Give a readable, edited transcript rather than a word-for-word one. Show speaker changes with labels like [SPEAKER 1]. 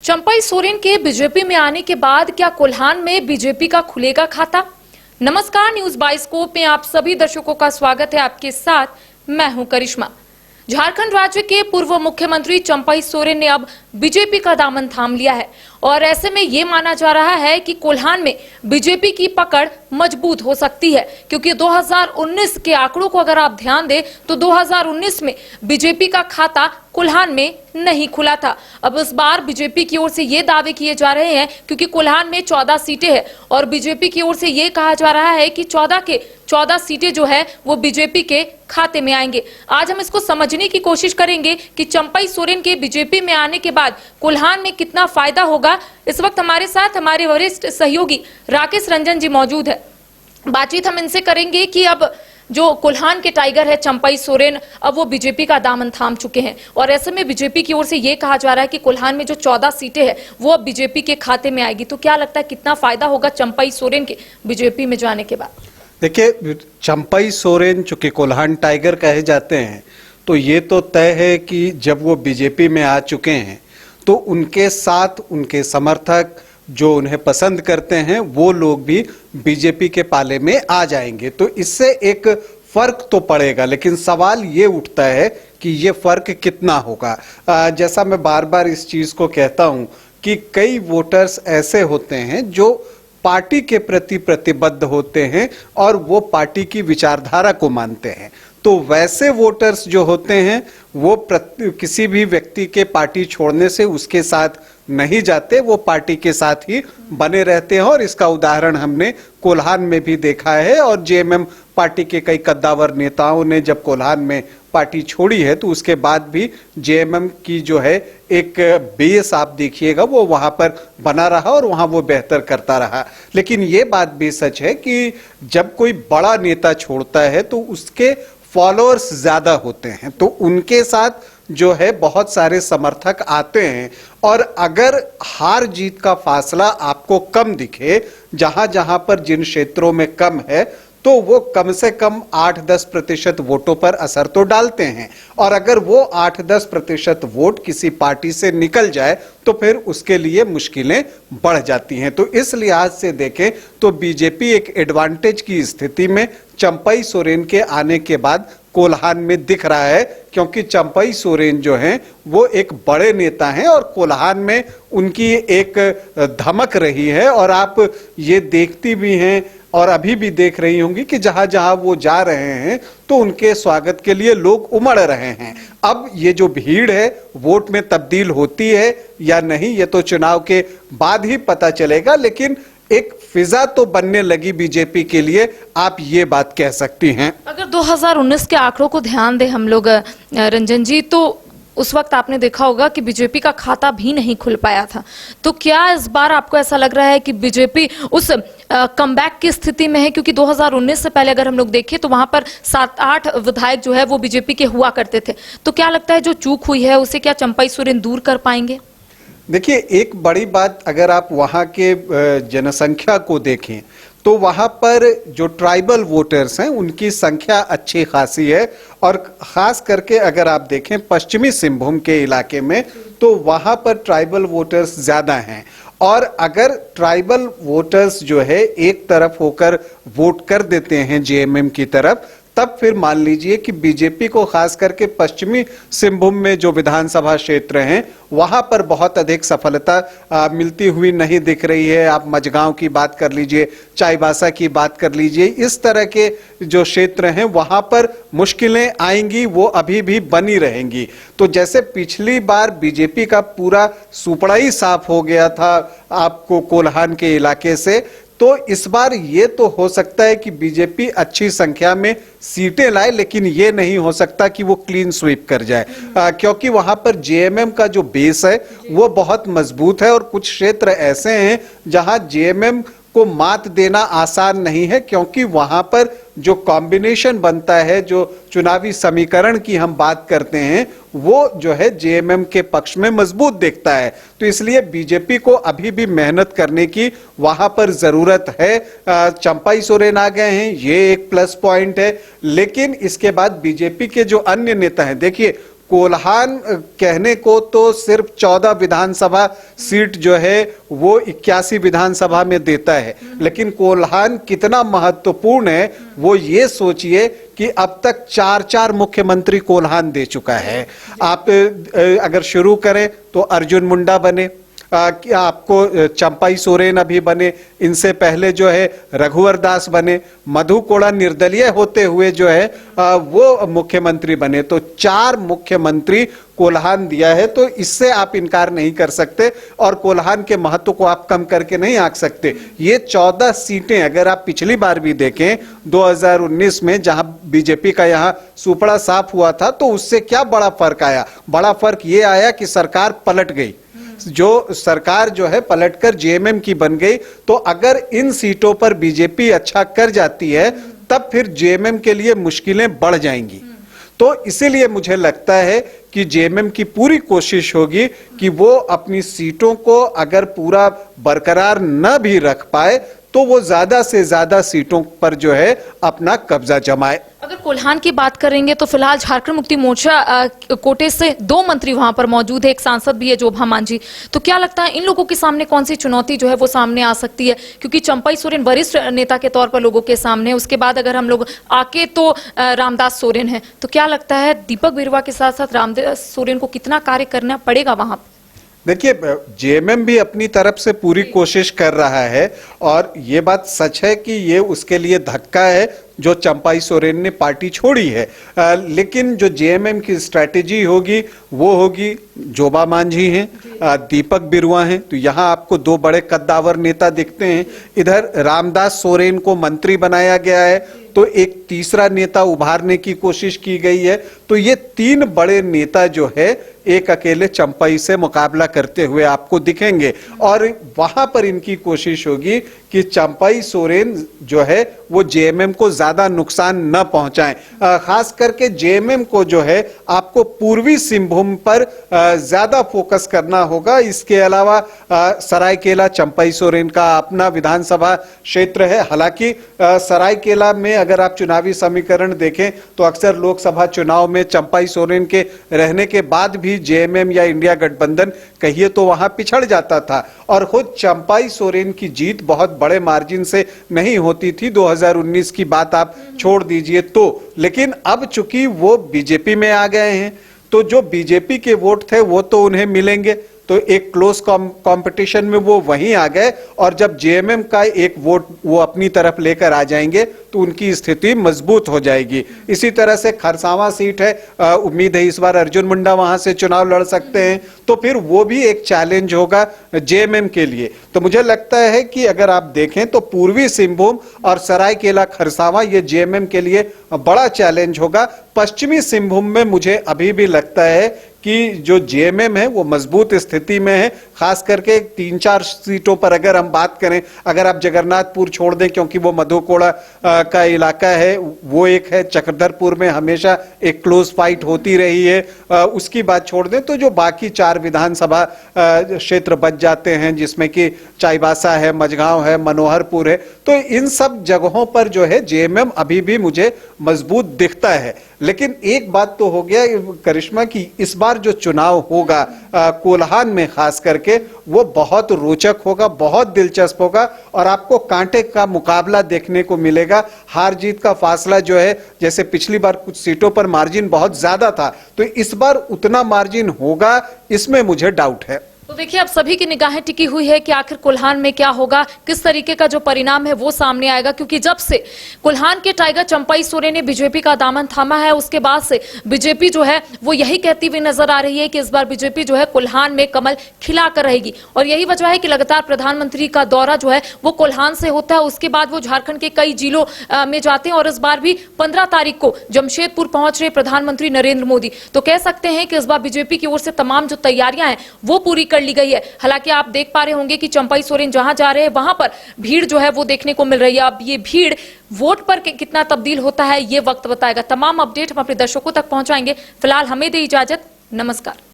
[SPEAKER 1] चंपई सोरेन के बीजेपी में आने के बाद क्या कोल्हान में बीजेपी का खुलेगा खाता? नमस्कार, न्यूज बाइस्कोप में आप सभी दर्शकों का स्वागत है। आपके साथ मैं हूं करिश्मा। झारखंड राज्य के पूर्व मुख्यमंत्री चंपई सोरेन ने अब बीजेपी का दामन थाम लिया है और ऐसे में ये माना जा रहा है कि कोल्हान में बीजेपी की पकड़ मजबूत हो सकती है, क्योंकि 2019 के आंकड़ों को अगर आप ध्यान दें तो 2019 में बीजेपी का खाता कोल्हान में नहीं खुला था। अब इस बार बीजेपी की ओर से ये दावे किए जा रहे हैं, क्योंकि कोल्हान में 14 सीटें हैं और बीजेपी की ओर से ये कहा जा रहा है कि 14 के 14 सीटें जो है वो बीजेपी के खाते में आएंगे। आज हम इसको समझने की कोशिश करेंगे कि चंपई सोरेन के बीजेपी में आने के बाद कोल्हान में कितना फायदा होगा। इस वक्त हमारे साथ हमारे वरिष्ठ सहयोगी राकेश रंजन जी मौजूद है। बातचीत हम इनसे करेंगे कि अब जो कोल्हान के टाइगर है चंपई सोरेन, अब वो बीजेपी का दामन थाम चुके हैं और ऐसे में बीजेपी की ओर से ये कहा जा रहा है कि कोल्हान में जो 14 सीटें हैं वो अब बीजेपी के खाते में आएगी। तो क्या लगता है कितना फायदा होगा चंपई सोरेन के बीजेपी में जाने के बाद?
[SPEAKER 2] देखिए, चंपई सोरेन चूंकि कोल्हान टाइगर कहे जाते हैं, तो ये तो तय है कि जब वो बीजेपी में आ चुके हैं तो उनके साथ उनके समर्थक जो उन्हें पसंद करते हैं वो लोग भी बीजेपी के पाले में आ जाएंगे। तो इससे एक फर्क तो पड़ेगा, लेकिन सवाल ये उठता है कि ये फर्क कितना होगा। जैसा मैं बार बार इस चीज को कहता हूं कि कई वोटर्स ऐसे होते हैं जो पार्टी के प्रति प्रतिबद्ध होते हैं और वो पार्टी की विचारधारा को मानते हैं। तो वैसे वोटर्स जो होते हैं वो किसी भी व्यक्ति के पार्टी छोड़ने से उसके साथ नहीं जाते, वो पार्टी के साथ ही बने रहते हैं। और इसका उदाहरण हमने कोल्हान में भी देखा है और जेएमएम पार्टी के कई कद्दावर नेताओं ने जब कोल्हान में पार्टी छोड़ी है तो उसके बाद भी जेएमएम की जो है एक बेस आप देखिएगा वो वहां पर बना रहा और वहां वो बेहतर करता रहा। लेकिन ये बात भी सच है कि जब कोई बड़ा नेता छोड़ता है तो उसके फॉलोअर्स ज्यादा होते हैं, तो उनके साथ जो है बहुत सारे समर्थक आते हैं। और अगर हार जीत का फासला आपको कम दिखे, जहां जहां पर जिन क्षेत्रों में कम है, तो वो कम से कम 8-10% वोटों पर असर तो डालते हैं। और अगर वो 8-10% वोट किसी पार्टी से निकल जाए तो फिर उसके लिए मुश्किलें बढ़ जाती हैं। तो इस लिहाज से देखें तो बीजेपी एक एडवांटेज की स्थिति में चंपई सोरेन के आने के बाद कोल्हान में दिख रहा है, क्योंकि चंपई सोरेन जो हैं वो एक बड़े नेता हैं और कोल्हान में उनकी एक धमक रही है। और आप ये देखती भी हैं और अभी भी देख रही होंगी कि जहां जहां वो जा रहे हैं तो उनके स्वागत के लिए लोग उमड़ रहे हैं। अब ये जो भीड़ है वोट में तब्दील होती है या नहीं, ये तो चुनाव के बाद ही पता चलेगा, लेकिन एक फिजा तो बनने लगी बीजेपी के लिए, आप ये बात कह सकती हैं।
[SPEAKER 1] अगर 2019 के आंकड़ों को ध्यान दें हम लोग रंजन जी, तो उस वक्त आपने देखा होगा कि बीजेपी का खाता भी नहीं खुल पाया था। तो क्या इस बार आपको ऐसा लग रहा है कि बीजेपी उस कमबैक की स्थिति में है? क्योंकि 2019 से पहले अगर हम लोग देखें तो वहां पर 7-8 विधायक जो है वो बीजेपी के हुआ करते थे। तो क्या लगता है जो चूक हुई है उसे क्या चंपई सोरेन दूर कर पाएंगे?
[SPEAKER 2] देखिए, एक बड़ी बात, अगर आप वहां के जनसंख्या को देखें तो वहां पर जो ट्राइबल वोटर्स हैं उनकी संख्या अच्छी खासी है। और खास करके अगर आप देखें पश्चिमी सिंहभूम के इलाके में तो वहां पर ट्राइबल वोटर्स ज्यादा हैं। और अगर ट्राइबल वोटर्स जो है एक तरफ होकर वोट कर देते हैं जेएमएम की तरफ, तब फिर मान लीजिए कि बीजेपी को खास करके पश्चिमी सिंहभूम में जो विधानसभा क्षेत्र हैं वहां पर बहुत अधिक सफलता मिलती हुई नहीं दिख रही है। आप मझगांव की बात कर लीजिए, चाईबासा की बात कर लीजिए, इस तरह के जो क्षेत्र हैं वहां पर मुश्किलें आएंगी, वो अभी भी बनी रहेंगी। तो जैसे पिछली बार बीजेपी का पूरा सुपड़ा ही साफ हो गया था आपको कोल्हान के इलाके से, तो इस बार ये तो हो सकता है कि बीजेपी अच्छी संख्या में सीटें लाए, लेकिन ये नहीं हो सकता कि वो क्लीन स्वीप कर जाए, क्योंकि वहां पर जेएमएम का जो बेस है वो बहुत मजबूत है। और कुछ क्षेत्र ऐसे हैं जहां जेएमएम को मात देना आसान नहीं है, क्योंकि वहां पर जो कॉम्बिनेशन बनता है, जो चुनावी समीकरण की हम बात करते हैं, वो जो है जेएमएम के पक्ष में मजबूत दिखता है। तो इसलिए बीजेपी को अभी भी मेहनत करने की वहां पर जरूरत है। चंपई सोरेन आ गए हैं, ये एक प्लस पॉइंट है, लेकिन इसके बाद बीजेपी के जो अन्य नेता हैं, देखिए कोल्हान कहने को तो सिर्फ 14 विधानसभा सीट जो है वो 81 विधानसभा में देता है, लेकिन कोल्हान कितना महत्वपूर्ण है वो ये सोचिए कि अब तक 4 मुख्यमंत्री कोल्हान दे चुका है। आप अगर शुरू करें तो अर्जुन मुंडा बने, क्या आपको चंपाई सोरेन अभी बने, इनसे पहले जो है रघुवर दास बने, मधु कोड़ा निर्दलीय होते हुए जो है वो मुख्यमंत्री बने। तो 4 मुख्यमंत्री कोल्हान दिया है, तो इससे आप इनकार नहीं कर सकते और कोल्हान के महत्व को आप कम करके नहीं आंक सकते। ये 14 सीटें अगर आप पिछली बार भी देखें 2019 में जहां बीजेपी का यहां सुपड़ा साफ हुआ था, तो उससे क्या बड़ा फर्क आया? बड़ा फर्क ये आया कि सरकार पलट गई, जो सरकार जो है पलटकर जेएमएम की बन गई। तो अगर इन सीटों पर बीजेपी अच्छा कर जाती है तब फिर जेएमएम के लिए मुश्किलें बढ़ जाएंगी। तो इसीलिए मुझे लगता है कि जेएमएम की पूरी कोशिश होगी कि वो अपनी सीटों को अगर पूरा बरकरार न भी रख पाए तो वो ज्यादा से ज्यादा सीटों पर जो है अपना कब्जा जमाए।
[SPEAKER 1] अगर कोल्हान की बात करेंगे तो फिलहाल झारखंड मुक्ति मोर्चा कोटे से 2 मंत्री वहां पर मौजूद है, एक सांसद भी है जोभा मांझी। तो क्या लगता है इन लोगों के सामने कौन सी चुनौती जो है वो सामने आ सकती है? क्योंकि चंपाई सोरेन वरिष्ठ नेता के तौर पर लोगों के सामने, उसके बाद अगर हम लोग आके तो रामदास सोरेन है, तो क्या लगता है दीपक बिरुवा के साथ साथ रामदास सोरेन को कितना कार्य करना पड़ेगा वहां?
[SPEAKER 2] देखिए, जेएमएम भी अपनी तरफ से पूरी कोशिश कर रहा है और ये बात सच है कि ये उसके लिए धक्का है जो चंपाई सोरेन ने पार्टी छोड़ी है। लेकिन जो जेएमएम की स्ट्रैटेजी होगी वो होगी, जोबा मांझी हैं, दीपक बिरुवा हैं, तो यहाँ आपको 2 बड़े कद्दावर नेता दिखते हैं। इधर रामदास सोरेन को मंत्री बनाया गया है, तो एक तीसरा नेता उभारने की कोशिश की गई है। तो ये 3 बड़े नेता जो है एक अकेले चंपाई से मुकाबला करते हुए आपको दिखेंगे और वहां पर इनकी कोशिश होगी कि चंपाई सोरेन जो है वो जेएमएम को ज्यादा नुकसान न पहुंचाएं। खास करके जेएमएम को जो है आपको पूर्वी सिंहभूम पर ज्यादा फोकस करना होगा। इसके अलावा सरायकेला चंपाई सोरेन का अपना विधानसभा क्षेत्र है। हालांकि सरायकेला में अगर आप चुनावी समीकरण देखें तो अक्सर लोकसभा चुनाव में चंपाई सोरेन के रहने के बाद भी जेएमएम या इंडिया गठबंधन कहिए तो वहां पिछड़ जाता था और खुद चंपाई सोरेन की जीत बहुत बड़े मार्जिन से नहीं होती थी। 2019 की बात आप छोड़ दीजिए तो, लेकिन अब चूंकि वो बीजेपी में आ गए हैं तो जो बीजेपी के वोट थे वो तो उन्हें मिलेंगे, तो एक क्लोज कंपटीशन में वो वहीं आ गए और जब जेएमएम का एक वोट वो अपनी तरफ लेकर आ जाएंगे तो उनकी स्थिति मजबूत हो जाएगी। इसी तरह से खरसावां सीट है, उम्मीद है इस बार अर्जुन मुंडा वहां से चुनाव लड़ सकते हैं, तो फिर वो भी एक चैलेंज होगा जेएमएम के लिए। तो मुझे लगता है कि अगर आप देखें तो पूर्वी सिंहभूम और सरायकेला खरसावां ये जेएमएम के लिए बड़ा चैलेंज होगा। पश्चिमी सिंहभूम में मुझे अभी भी लगता है कि जो जेएमएम है वो मजबूत स्थिति में है। खास करके 3-4 सीटों पर अगर हम बात करें, अगर आप जगन्नाथपुर छोड़ दें क्योंकि वो मधु कोड़ा का इलाका है, वो एक है। चक्रधरपुर में हमेशा एक क्लोज फाइट होती रही है, उसकी बात छोड़ दें तो जो बाकी 4 विधानसभा क्षेत्र बच जाते हैं जिसमें कि चाईबासा है, मझगांव है, मनोहरपुर है, तो इन सब जगहों पर जो है जेएमएम अभी भी मुझे मजबूत दिखता है। लेकिन एक बात तो हो गया करिश्मा की इस बार जो चुनाव होगा कोल्हान में खास करके वो बहुत रोचक होगा, बहुत दिलचस्प होगा और आपको कांटे का मुकाबला देखने को मिलेगा। हार जीत का फासला जो है, जैसे पिछली बार कुछ सीटों पर मार्जिन बहुत ज्यादा था, तो इस बार उतना मार्जिन होगा इसमें मुझे डाउट है।
[SPEAKER 1] तो देखिए अब सभी की निगाहें टिकी हुई है कि आखिर कोल्हान में क्या होगा, किस तरीके का जो परिणाम है वो सामने आएगा। क्योंकि जब से कोल्हान के टाइगर चंपाई सोरेन ने बीजेपी का दामन थामा है उसके बाद से बीजेपी जो है वो यही कहती हुई नजर आ रही है कि इस बार बीजेपी जो है कोल्हान में कमल खिला कर रहेगी। और यही वजह है कि लगातार प्रधानमंत्री का दौरा जो है वो कोल्हान से होता है, उसके बाद वो झारखंड के कई जिलों में जाते हैं और इस बार भी 15 तारीख को जमशेदपुर पहुंच रहे प्रधानमंत्री नरेंद्र मोदी। तो कह सकते हैं कि इस बार बीजेपी की ओर से तमाम जो तैयारियां हैं वो पूरी कर ली गई है। हालांकि आप देख पा रहे होंगे कि चंपाई सोरेन जहां जा रहे हैं वहां पर भीड़ जो है वो देखने को मिल रही है। अब ये भीड़ वोट पर कितना तब्दील होता है ये वक्त बताएगा। तमाम अपडेट हम अपने दर्शकों तक पहुंचाएंगे। फिलहाल हमें दे इजाजत, नमस्कार।